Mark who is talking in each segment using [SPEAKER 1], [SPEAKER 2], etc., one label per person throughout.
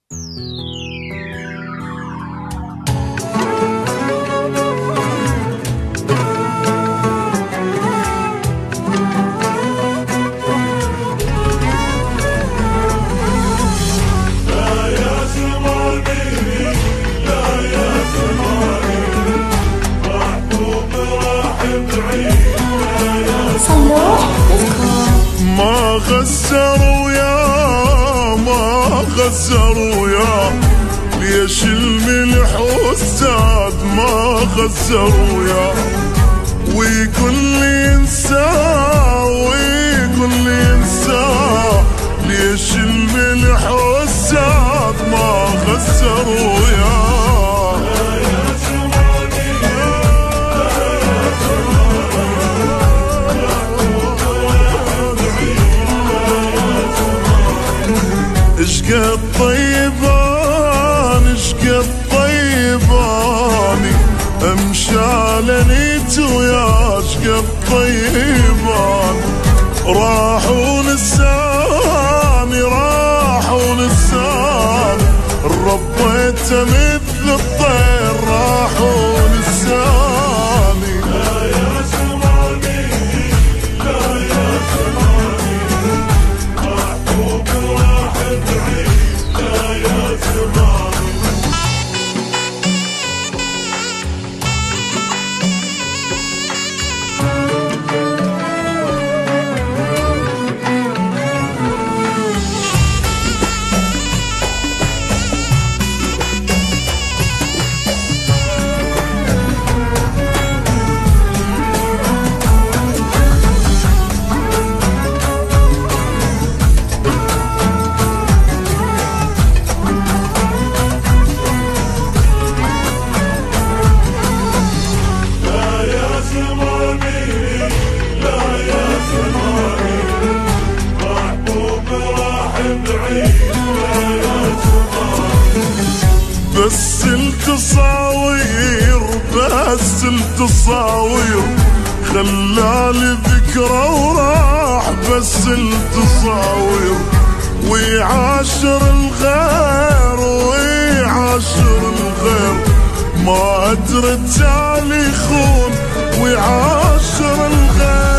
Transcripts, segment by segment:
[SPEAKER 1] ما خسروا يا ليش الملح والزاد ما خسروا يا ويقول لي انسى ليش الملح والزاد ما خسروا يا اشقد طيباني امشالني ويا اشقد طيباني راحوا نساني ربيته مثل الطير راحوا نساني بس التصاوير خلالي ذكرى وراح بس التصاوير ويعاشر الغير ما أدري التالي خون ويعاشر الغير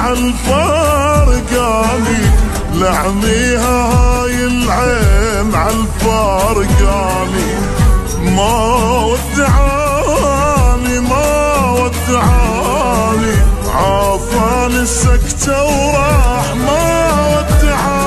[SPEAKER 1] عالفارقاني لعميها هاي العين عالفارقاني ما ودعاني عافاني السكتة وراح ما ودعاني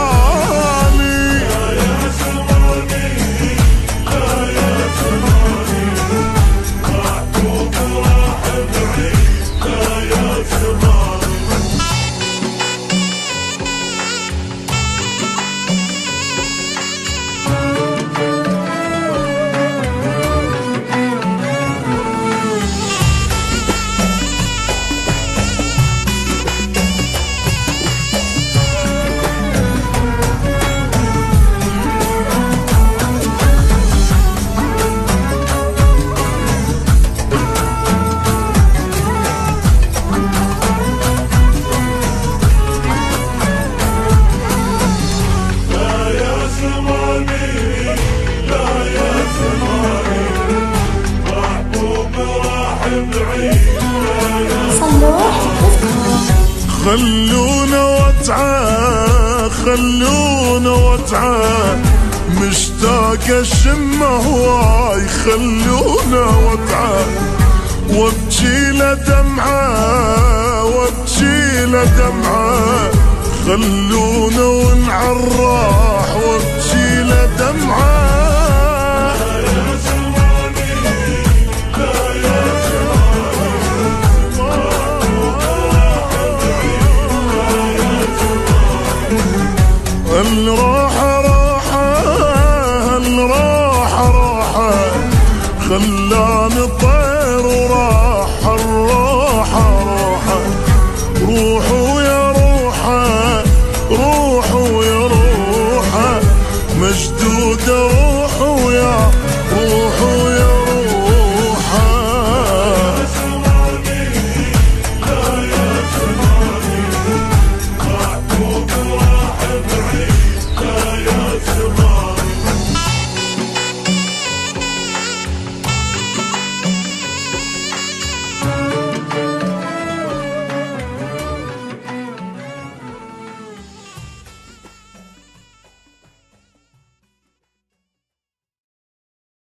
[SPEAKER 1] خلونا وتعال مشتاق اشم هواي خلونا وتعال وابكي له دمعه خلونا ونعراح وابكي له دمعه الراحة خلاني